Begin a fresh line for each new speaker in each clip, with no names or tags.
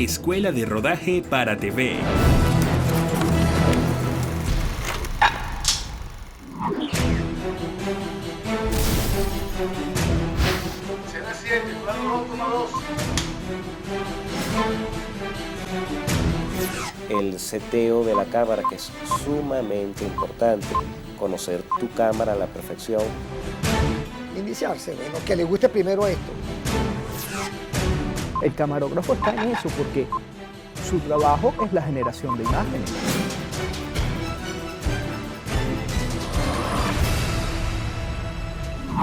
Escuela de Rodaje para TV.
Escena 7, plano 1,2.
El seteo de la cámara, que es sumamente importante, conocer tu cámara a la perfección.
Iniciarse, bueno, que le guste primero esto.
El camarógrafo está en eso porque su trabajo es la generación de imágenes.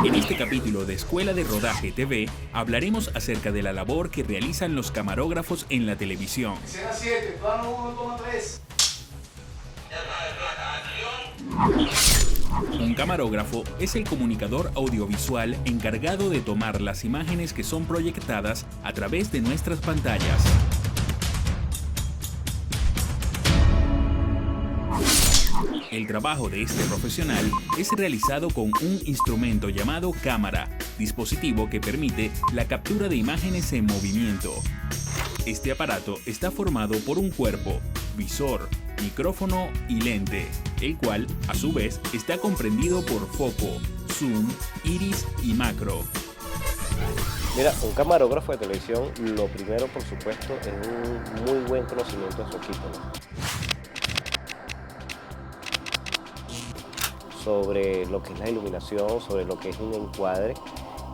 En este capítulo de Escuela de Rodaje TV hablaremos acerca de la labor que realizan los camarógrafos en la televisión.
Escena 7, plano 1,3.
Un camarógrafo es el comunicador audiovisual encargado de tomar las imágenes que son proyectadas a través de nuestras pantallas. El trabajo de este profesional es realizado con un instrumento llamado cámara, dispositivo que permite la captura de imágenes en movimiento. Este aparato está formado por un cuerpo, visor, micrófono y lente, el cual, a su vez, está comprendido por foco, zoom, iris y macro.
Mira, un camarógrafo de televisión, lo primero, por supuesto, es un muy buen conocimiento de su equipo, ¿no? Sobre lo que es la iluminación, sobre lo que es un encuadre,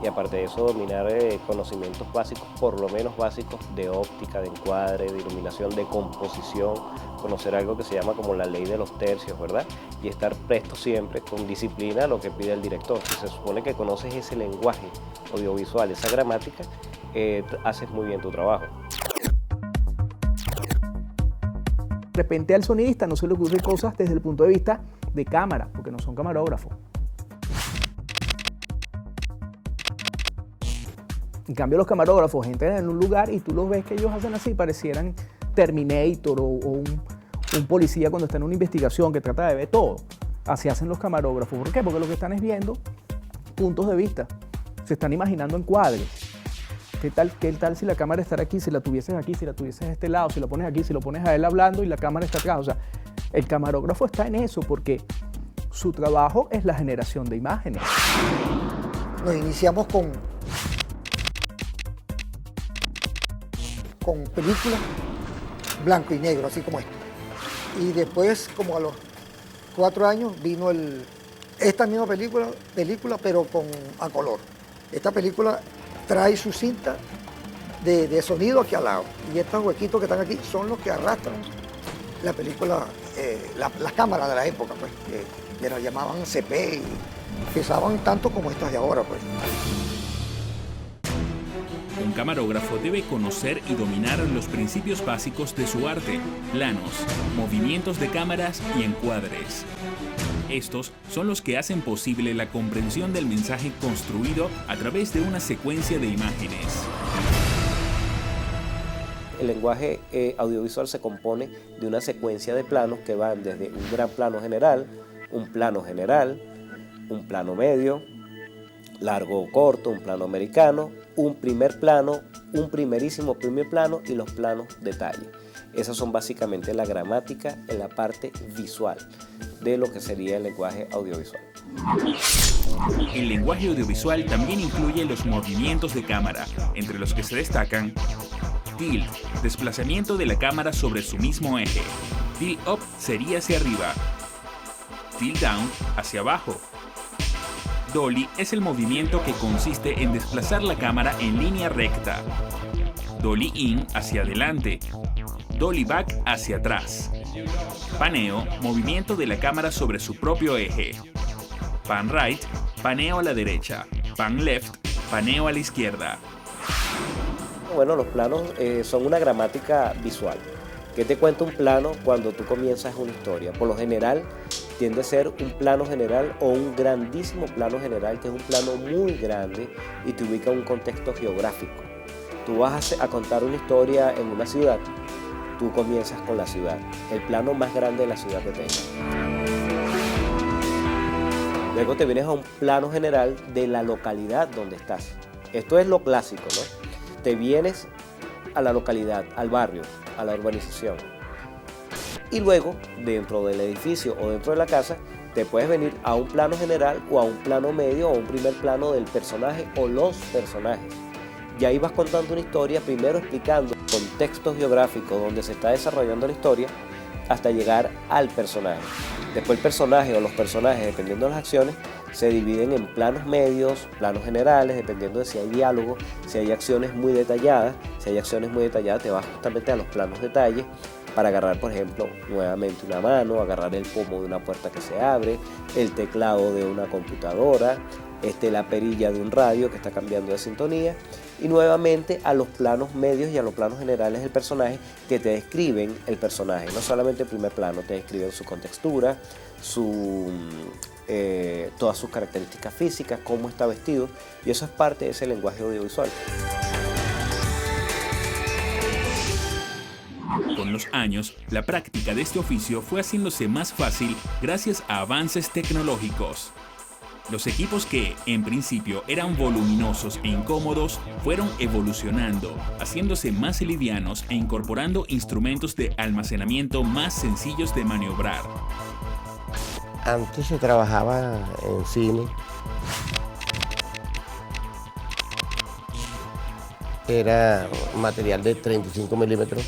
y aparte de eso dominar conocimientos básicos, por lo menos básicos, de óptica, de encuadre, de iluminación, de composición, conocer algo que se llama como la ley de los tercios, ¿verdad? Y estar presto siempre, con disciplina, a lo que pide el director. Si se supone que conoces ese lenguaje audiovisual, esa gramática, haces muy bien tu trabajo.
De repente al sonidista no se le ocurren cosas desde el punto de vista de cámara, porque no son camarógrafos. En cambio, los camarógrafos entran en un lugar y tú los ves que ellos hacen así, parecieran Terminator o un policía cuando está en una investigación que trata de ver todo. Así hacen los camarógrafos. ¿Por qué? Porque lo que están es viendo puntos de vista. Se están imaginando encuadres. ¿Qué tal si la cámara estará aquí, si la tuvieses aquí, si la tuvieses de este lado, si la pones aquí, si lo pones a él hablando y la cámara está atrás? O sea, el camarógrafo está en eso porque su trabajo es la generación de imágenes.
Nos iniciamos con películas blanco y negro, así como esto. Y después, como a los 4 años, vino esta misma película, pero a color. Esta película trae su cinta de sonido aquí al lado. Y estos huequitos que están aquí son los que arrastran la película, las cámaras de la época, pues, que las llamaban CP y pesaban tanto como estas de ahora, pues.
Un camarógrafo debe conocer y dominar los principios básicos de su arte, planos, movimientos de cámaras y encuadres. Estos son los que hacen posible la comprensión del mensaje construido a través de una secuencia de imágenes.
El lenguaje audiovisual se compone de una secuencia de planos que van desde un gran plano general, un plano medio, largo o corto, un plano americano, un primer plano, un primerísimo primer plano y los planos detalle. Esas son básicamente la gramática en la parte visual de lo que sería el lenguaje audiovisual.
El lenguaje audiovisual también incluye los movimientos de cámara, entre los que se destacan tilt, desplazamiento de la cámara sobre su mismo eje. Tilt up sería hacia arriba. Tilt down hacia abajo. Dolly es el movimiento que consiste en desplazar la cámara en línea recta. Dolly in hacia adelante. Dolly back hacia atrás. Paneo, movimiento de la cámara sobre su propio eje. Pan right, paneo a la derecha. Pan left, paneo a la izquierda.
Bueno, los planos son una gramática visual. ¿Qué te cuenta un plano cuando tú comienzas una historia? Por lo general, tiende a ser un plano general o un grandísimo plano general, que es un plano muy grande y te ubica en un contexto geográfico. Tú vas a contar una historia en una ciudad, tú comienzas con la ciudad, el plano más grande de la ciudad que tengas. Luego te vienes a un plano general de la localidad donde estás. Esto es lo clásico, ¿no? Te vienes a la localidad, al barrio, a la urbanización. Y luego, dentro del edificio o dentro de la casa, te puedes venir a un plano general o a un plano medio o a un primer plano del personaje o los personajes. Y ahí vas contando una historia, primero explicando contextos geográficos donde se está desarrollando la historia, hasta llegar al personaje. Después el personaje o los personajes, dependiendo de las acciones, se dividen en planos medios, planos generales, dependiendo de si hay diálogo, si hay acciones muy detalladas. Si hay acciones muy detalladas, te vas justamente a los planos detalles para agarrar, por ejemplo, nuevamente una mano, agarrar el pomo de una puerta que se abre, el teclado de una computadora, la perilla de un radio que está cambiando de sintonía, y nuevamente a los planos medios y a los planos generales del personaje que te describen el personaje. No solamente el primer plano, te describen su contextura, todas sus características físicas, cómo está vestido, y eso es parte de ese lenguaje audiovisual.
Con los años, la práctica de este oficio fue haciéndose más fácil gracias a avances tecnológicos. Los equipos que, en principio, eran voluminosos e incómodos, fueron evolucionando, haciéndose más livianos e incorporando instrumentos de almacenamiento más sencillos de maniobrar.
Antes se trabajaba en cine. Era material de 35 milímetros,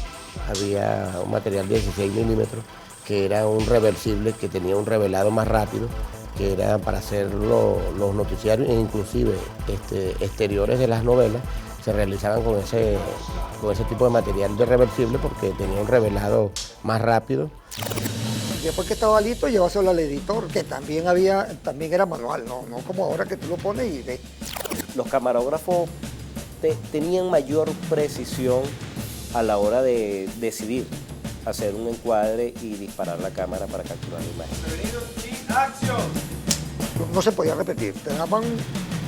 había un material de 16 milímetros, que era un reversible, que tenía un revelado más rápido, que era para hacer los noticiarios, e inclusive exteriores de las novelas se realizaban con ese tipo de material de reversible porque tenía un revelado más rápido.
Después que estaba listo, lleváselo al editor, que también era manual, no como ahora que tú lo pones y ves.
Los camarógrafos tenían mayor precisión a la hora de decidir hacer un encuadre y disparar la cámara para capturar la imagen.
No se podía repetir, te daban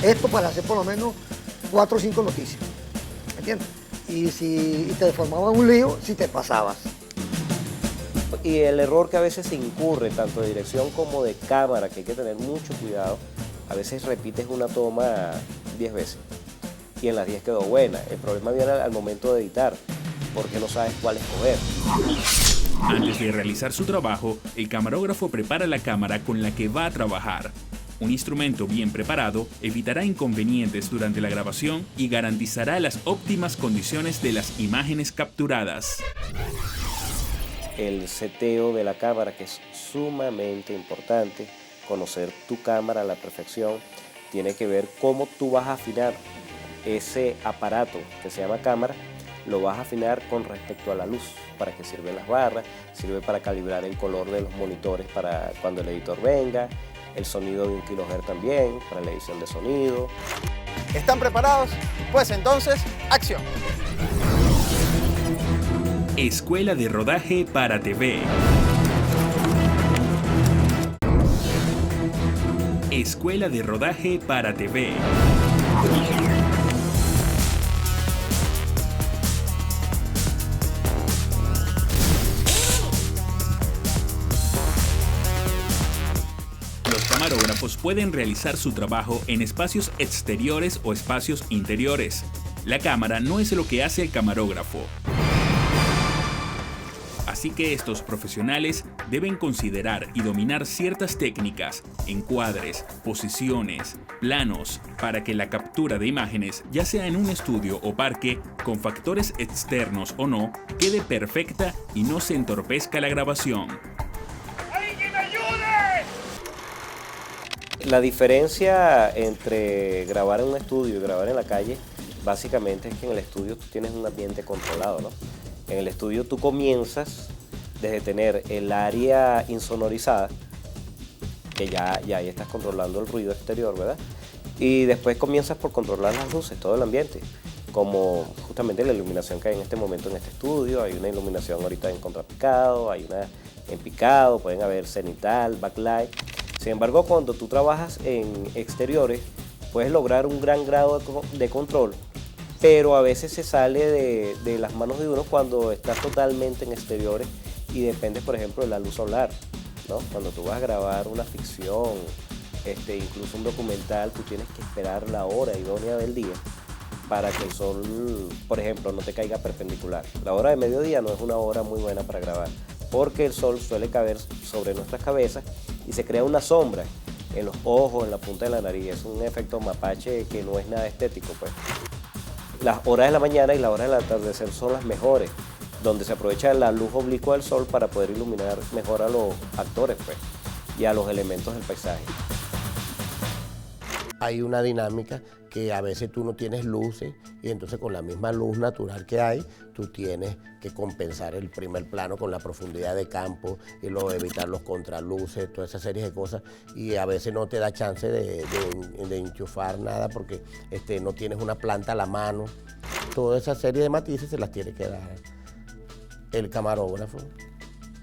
esto para hacer por lo menos 4 o 5 noticias, ¿entiendes? Y te deformaban un lío si te pasabas.
Y el error que a veces se incurre, tanto de dirección como de cámara, que hay que tener mucho cuidado, a veces repites una toma 10 veces y en las 10 quedó buena. El problema viene al momento de editar, porque no sabes cuál escoger.
Antes de realizar su trabajo, el camarógrafo prepara la cámara con la que va a trabajar. Un instrumento bien preparado evitará inconvenientes durante la grabación y garantizará las óptimas condiciones de las imágenes capturadas.
El seteo de la cámara, que es sumamente importante, conocer tu cámara a la perfección, tiene que ver cómo tú vas a afinar ese aparato que se llama cámara, lo vas a afinar con respecto a la luz. Para qué sirven las barras, sirve para calibrar el color de los monitores para cuando el editor venga, el sonido de 1 kHz también, para la edición de sonido.
¿Están preparados? Pues entonces, ¡acción!
Escuela de Rodaje para TV. Escuela de Rodaje para TV. Los camarógrafos pueden realizar su trabajo en espacios exteriores o espacios interiores. La cámara no es lo que hace el camarógrafo. Así que estos profesionales deben considerar y dominar ciertas técnicas, encuadres, posiciones, planos, para que la captura de imágenes, ya sea en un estudio o parque, con factores externos o no, quede perfecta y no se entorpezca la grabación.
La diferencia entre grabar en un estudio y grabar en la calle, básicamente es que en el estudio tú tienes un ambiente controlado, ¿no? En el estudio tú comienzas desde tener el área insonorizada, que ya ahí estás controlando el ruido exterior, ¿verdad? Y después comienzas por controlar las luces, todo el ambiente, como justamente la iluminación que hay en este momento en este estudio. Hay una iluminación ahorita en contrapicado, hay una en picado, pueden haber cenital, backlight. Sin embargo, cuando tú trabajas en exteriores, puedes lograr un gran grado de control, pero a veces se sale de las manos de uno cuando estás totalmente en exteriores y dependes, por ejemplo, de la luz solar, ¿no? Cuando tú vas a grabar una ficción, incluso un documental, tú tienes que esperar la hora idónea del día para que el sol, por ejemplo, no te caiga perpendicular. La hora de mediodía no es una hora muy buena para grabar, porque el sol suele caer sobre nuestras cabezas y se crea una sombra en los ojos, en la punta de la nariz. Es un efecto mapache que no es nada estético, pues. Las horas de la mañana y las horas del atardecer son las mejores, donde se aprovecha la luz oblicua del sol para poder iluminar mejor a los actores, pues, y a los elementos del paisaje.
Hay una dinámica que a veces tú no tienes luces y entonces con la misma luz natural que hay, tú tienes que compensar el primer plano con la profundidad de campo y luego evitar los contraluces, toda esa serie de cosas, y a veces no te da chance de enchufar nada porque no tienes una planta a la mano. Toda esa serie de matices se las tiene que dar el camarógrafo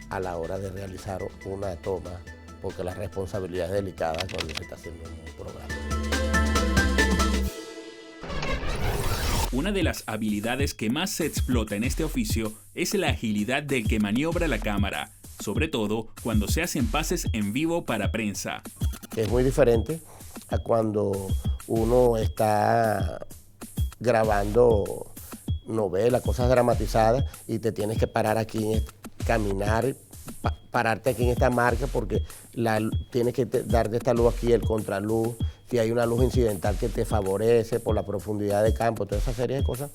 a la hora de realizar una toma, porque la responsabilidad es delicada cuando se está haciendo un programa.
Una de las habilidades que más se explota en este oficio es la agilidad del que maniobra la cámara, sobre todo cuando se hacen pases en vivo para prensa.
Es muy diferente a cuando uno está grabando novelas, cosas dramatizadas y te tienes que parar aquí, caminar, pararte aquí en esta marca porque tienes que darte esta luz aquí, el contraluz. Si hay una luz incidental que te favorece por la profundidad de campo, toda esa serie de cosas.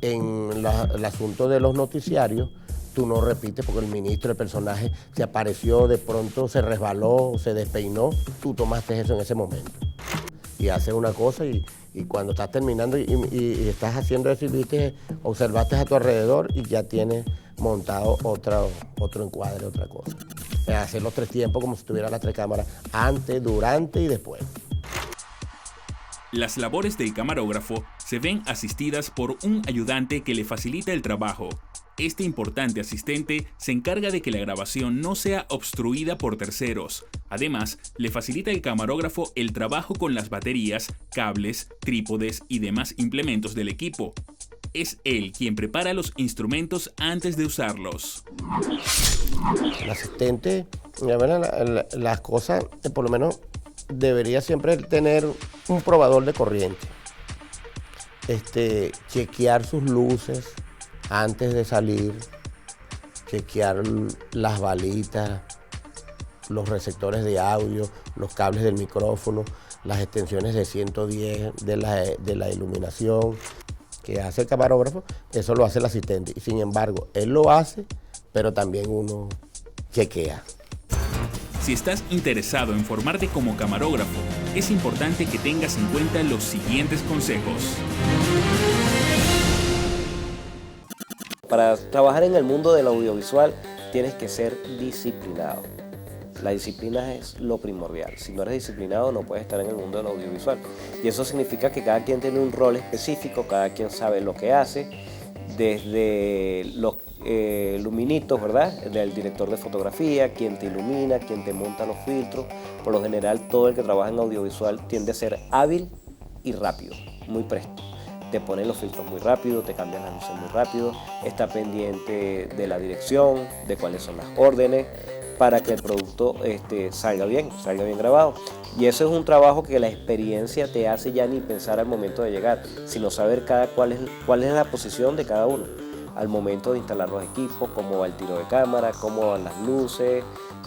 En el asunto de los noticiarios, tú no repites porque el ministro, el personaje, se apareció, de pronto se resbaló, se despeinó, tú tomaste eso en ese momento. Y haces una cosa y cuando estás terminando y estás haciendo eso y viste, observaste a tu alrededor y ya tienes montado otro encuadre, otra cosa. Hacer los 3 tiempos como si tuviera las 3 cámaras, antes, durante y después.
Las labores del camarógrafo se ven asistidas por un ayudante que le facilita el trabajo. Este importante asistente se encarga de que la grabación no sea obstruida por terceros. Además, le facilita al camarógrafo el trabajo con las baterías, cables, trípodes y demás implementos del equipo. Es él quien prepara los instrumentos antes de usarlos.
El asistente, las cosas, por lo menos, debería siempre tener un probador de corriente. Chequear sus luces antes de salir, chequear las balitas, los receptores de audio, los cables del micrófono, las extensiones de 110 de la iluminación que hace el camarógrafo, eso lo hace el asistente. Y sin embargo, él lo hace, pero también uno chequea.
Si estás interesado en formarte como camarógrafo, es importante que tengas en cuenta los siguientes consejos.
Para trabajar en el mundo del audiovisual tienes que ser disciplinado. La disciplina es lo primordial. Si no eres disciplinado no puedes estar en el mundo del audiovisual. Y eso significa que cada quien tiene un rol específico, cada quien sabe lo que hace, desde los luminitos, ¿verdad? Del director de fotografía, quien te ilumina, quien te monta los filtros. Por lo general, todo el que trabaja en audiovisual tiende a ser hábil y rápido, muy presto. Te ponen los filtros muy rápido, te cambian las luces muy rápido, está pendiente de la dirección, de cuáles son las órdenes, para que el producto salga bien grabado. Y eso es un trabajo que la experiencia te hace ya ni pensar al momento de llegar, sino saber cuál es la posición de cada uno al momento de instalar los equipos, cómo va el tiro de cámara, cómo van las luces,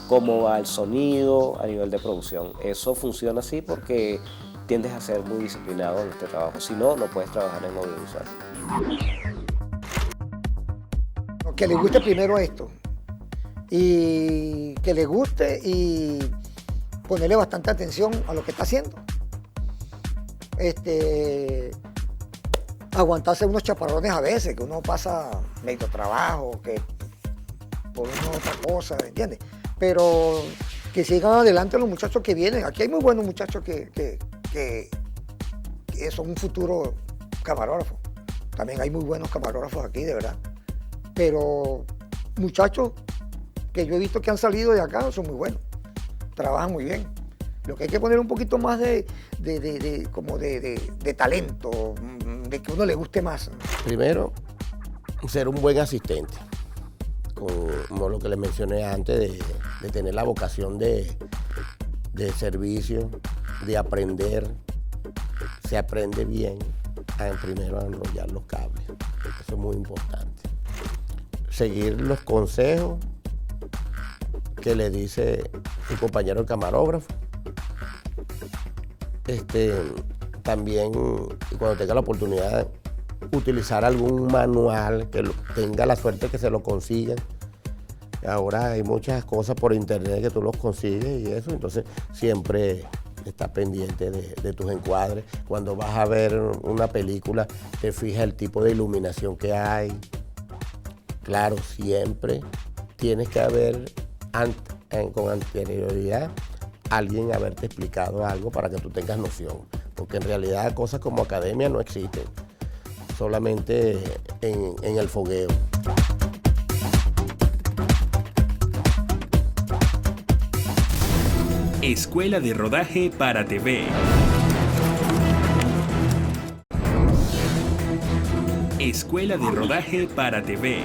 cómo va el sonido a nivel de producción. Eso funciona así porque tiendes a ser muy disciplinado en este trabajo, si no, no puedes trabajar en audiovisual.
Que le guste primero esto, y que le guste y ponerle bastante atención a lo que está haciendo. Aguantarse unos chaparrones a veces, que uno pasa medio trabajo, que por una otra cosa, ¿entiendes? Pero que sigan adelante los muchachos que vienen. Aquí hay muy buenos muchachos que son un futuro camarógrafo. También hay muy buenos camarógrafos aquí, de verdad. Pero muchachos que yo he visto que han salido de acá son muy buenos. Trabajan muy bien. Lo que hay que poner un poquito más de talento, de que uno le guste más.
Primero, ser un buen asistente, como lo que les mencioné antes, de tener la vocación de servicio, de aprender. Se aprende bien primero a enrollar los cables, porque eso es muy importante. Seguir los consejos que le dice tu compañero el camarógrafo. También, cuando tenga la oportunidad, utilizar algún manual que tenga la suerte que se lo consigan. Ahora hay muchas cosas por internet que tú los consigues y eso, entonces siempre estás pendiente de tus encuadres. Cuando vas a ver una película, te fijas el tipo de iluminación que hay. Claro, siempre tienes que haber con anterioridad alguien haberte explicado algo para que tú tengas noción, porque en realidad cosas como academia no existen, solamente en el fogueo.
Escuela de Rodaje para TV. Escuela de Rodaje para TV.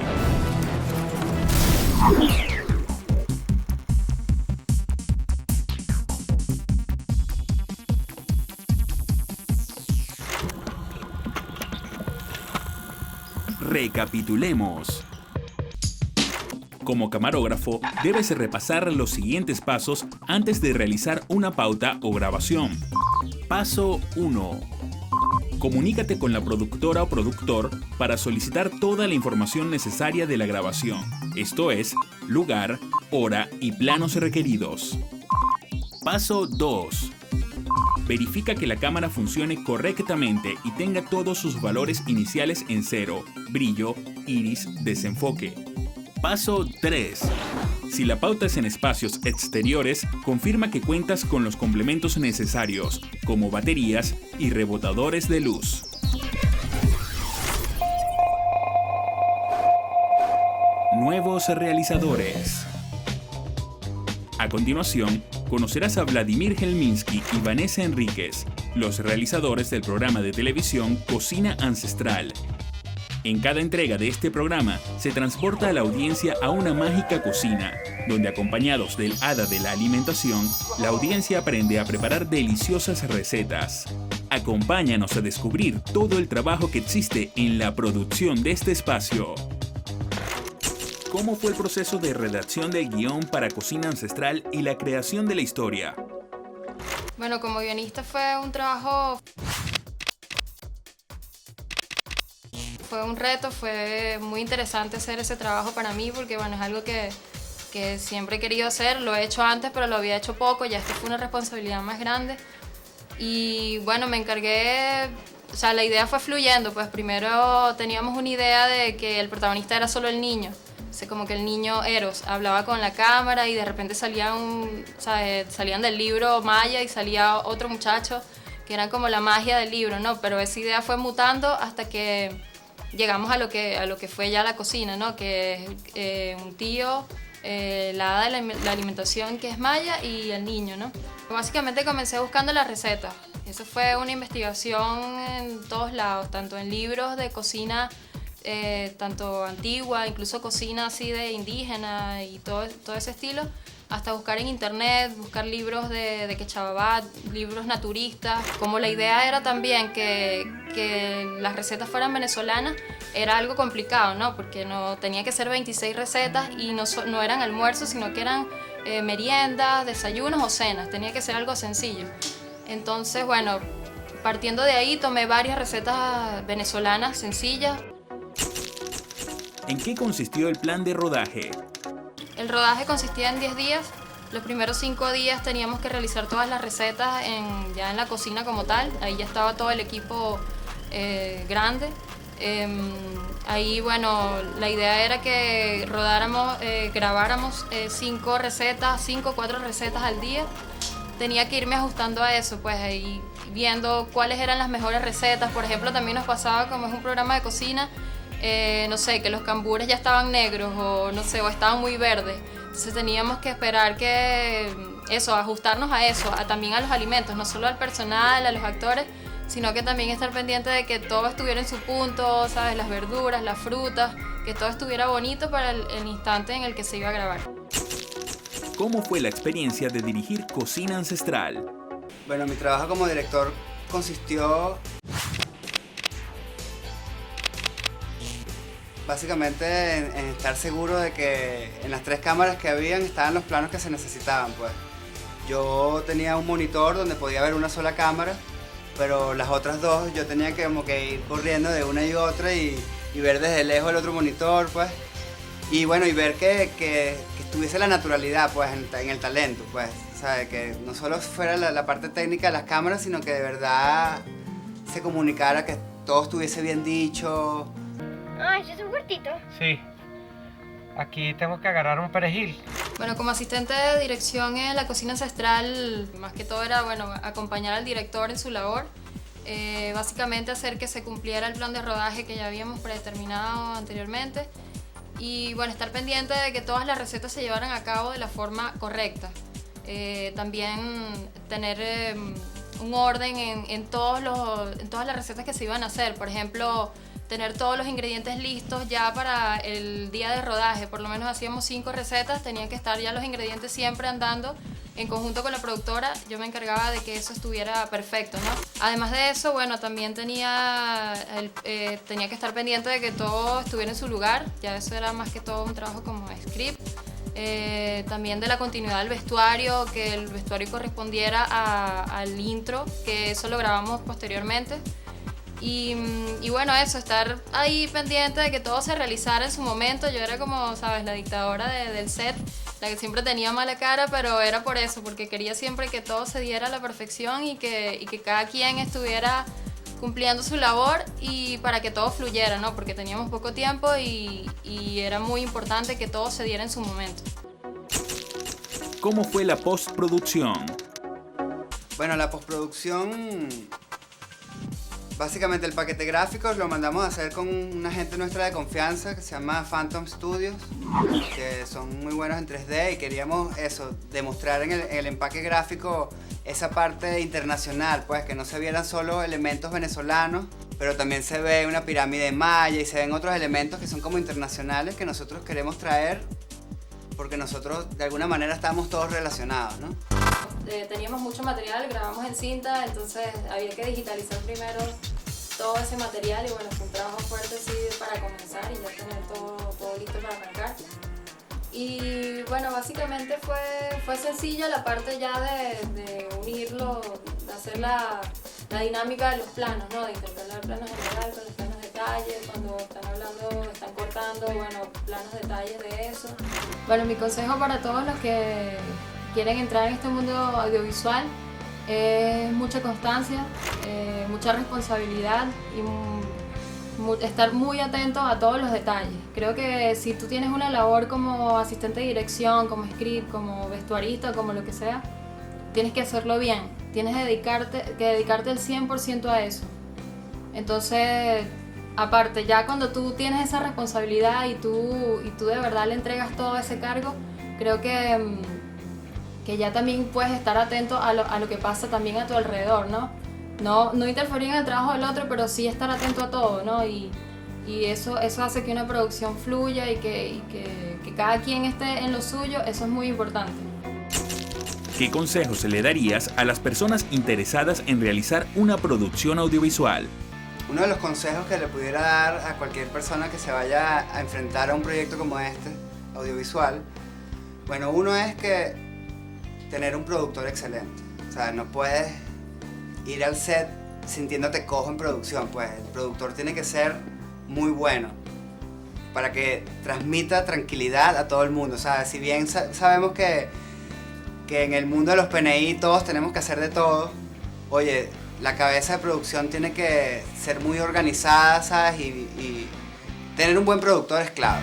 Recapitulemos. Como camarógrafo, debes repasar los siguientes pasos antes de realizar una pauta o grabación. Paso 1. Comunícate con la productora o productor para solicitar toda la información necesaria de la grabación, esto es, lugar, hora y planos requeridos. Paso 2. Verifica que la cámara funcione correctamente y tenga todos sus valores iniciales en 0, brillo, iris, desenfoque. Paso 3. Si la pauta es en espacios exteriores, confirma que cuentas con los complementos necesarios, como baterías y rebotadores de luz. Nuevos realizadores. A continuación, conocerás a Vladimir Helminsky y Vanessa Enríquez, los realizadores del programa de televisión Cocina Ancestral. En cada entrega de este programa se transporta a la audiencia a una mágica cocina, donde acompañados del hada de la alimentación, la audiencia aprende a preparar deliciosas recetas. Acompáñanos a descubrir todo el trabajo que existe en la producción de este espacio. ¿Cómo fue el proceso de redacción del guión para Cocina Ancestral y la creación de la historia?
Bueno, como guionista fue un trabajo... Fue un reto, fue muy interesante hacer ese trabajo para mí porque bueno, es algo que siempre he querido hacer, lo he hecho antes pero lo había hecho poco, ya esto fue una responsabilidad más grande y bueno, me encargué, o sea, la idea fue fluyendo, pues primero teníamos una idea de que el protagonista era solo el niño, o sea, como que el niño Eros hablaba con la cámara y de repente salían del libro Maya y salía otro muchacho que era como la magia del libro, ¿no? Pero esa idea fue mutando hasta que llegamos a lo que fue ya la cocina, ¿no? Que es un tío, la hada de la alimentación que es Maya y el niño, ¿no? Básicamente comencé buscando las recetas. Eso fue una investigación en todos lados, tanto en libros de cocina, tanto antigua, incluso cocina así de indígena y todo ese estilo, hasta buscar en internet, buscar libros de Quechavabat, libros naturistas. Como la idea era también que las recetas fueran venezolanas, era algo complicado, ¿no? Porque no tenía que ser 26 recetas y no eran almuerzos, sino que eran meriendas, desayunos o cenas. Tenía que ser algo sencillo. Entonces, bueno, partiendo de ahí tomé varias recetas venezolanas sencillas.
¿En qué consistió el plan de rodaje?
El rodaje consistía en 10 días. Los primeros 5 días teníamos que realizar todas las recetas ya en la cocina como tal. Ahí ya estaba todo el equipo grande. Ahí, bueno, la idea era que grabáramos 5 o 4 recetas al día. Tenía que irme ajustando a eso, pues ahí viendo cuáles eran las mejores recetas. Por ejemplo, también nos pasaba, como es un programa de cocina, no sé, que los cambures ya estaban negros o no sé, o estaban muy verdes. Entonces teníamos que esperar ajustarnos a eso, también a los alimentos, no solo al personal, a los actores, sino que también estar pendiente de que todo estuviera en su punto, ¿sabes? Las verduras, las frutas, que todo estuviera bonito para el instante en el que se iba a grabar.
¿Cómo fue la experiencia de dirigir Cocina Ancestral?
Bueno, mi trabajo como director consistió básicamente en estar seguro de que en las 3 cámaras que habían estaban los planos que se necesitaban, pues. Yo tenía un monitor donde podía ver una sola cámara, pero las otras 2 yo tenía que como que ir corriendo de una y otra y ver desde lejos el otro monitor, pues. Y bueno, y ver que estuviese la naturalidad, pues, en el talento, pues. ¿Sabes? Que no solo fuera la parte técnica de las cámaras, sino que de verdad se comunicara, que todo estuviese bien dicho.
Ah, ¿eso es un huertito?
Sí. Aquí tengo que agarrar un perejil.
Bueno, como asistente de dirección en la cocina ancestral, más que todo era, bueno, acompañar al director en su labor. Básicamente hacer que se cumpliera el plan de rodaje que ya habíamos predeterminado anteriormente. Y bueno, estar pendiente de que todas las recetas se llevaran a cabo de la forma correcta. También tener un orden en todas las recetas que se iban a hacer. Por ejemplo, tener todos los ingredientes listos ya para el día de rodaje. Por lo menos hacíamos 5 recetas, tenían que estar ya los ingredientes siempre andando. En conjunto con la productora, yo me encargaba de que eso estuviera perfecto, ¿no? Además de eso, bueno, también tenía que estar pendiente de que todo estuviera en su lugar. Ya eso era más que todo un trabajo como script. También de la continuidad del vestuario, que el vestuario correspondiera al intro, que eso lo grabamos posteriormente. Y bueno, eso, estar ahí pendiente de que todo se realizara en su momento. Yo era como, sabes, la dictadora del set, la que siempre tenía mala cara, pero era por eso, porque quería siempre que todo se diera a la perfección y que cada quien estuviera cumpliendo su labor y para que todo fluyera, ¿no? Porque teníamos poco tiempo y era muy importante que todo se diera en su momento.
¿Cómo fue la postproducción?
Bueno, la postproducción, básicamente el paquete gráfico lo mandamos a hacer con una gente nuestra de confianza que se llama Phantom Studios, que son muy buenos en 3D y queríamos eso, demostrar en el empaque gráfico esa parte internacional, pues que no se vieran solo elementos venezolanos, pero también se ve una pirámide maya y se ven otros elementos que son como internacionales que nosotros queremos traer porque nosotros de alguna manera estamos todos relacionados, ¿no?
Teníamos mucho material, grabamos en cinta, entonces había que digitalizar primero todo ese material y bueno, fue un trabajo fuerte sí, para comenzar y ya tener todo listo para arrancar. Y bueno, básicamente fue sencilla la parte ya de unirlo, de hacer la dinámica de los planos, ¿no? De intercalar planos general con los planos detalles, cuando están cortando, bueno, planos detalles de eso. Bueno, mi consejo para todos los que quieren entrar en este mundo audiovisual es mucha constancia, mucha responsabilidad y estar muy atento a todos los detalles. Creo que si tú tienes una labor como asistente de dirección, como script, como vestuarista, como lo que sea, tienes que hacerlo bien, tienes que dedicarte el 100% a eso. Entonces, aparte, ya cuando tú tienes esa responsabilidad y tú de verdad le entregas todo ese cargo, creo que ya también puedes estar atento a lo que pasa también a tu alrededor, ¿no? No interferir en el trabajo del otro, pero sí estar atento a todo, ¿no? Y eso hace que una producción fluya y que cada quien esté en lo suyo, eso es muy importante.
¿Qué consejos le darías a las personas interesadas en realizar una producción audiovisual?
Uno de los consejos que le pudiera dar a cualquier persona que se vaya a enfrentar a un proyecto como este, audiovisual, bueno, uno es que tener un productor excelente. O sea, no puedes ir al set sintiéndote cojo en producción, pues el productor tiene que ser muy bueno para que transmita tranquilidad a todo el mundo. O sea, si bien sabemos que en el mundo de los PNI todos tenemos que hacer de todo, oye, la cabeza de producción tiene que ser muy organizada, ¿sabes? Y tener un buen productor es clave.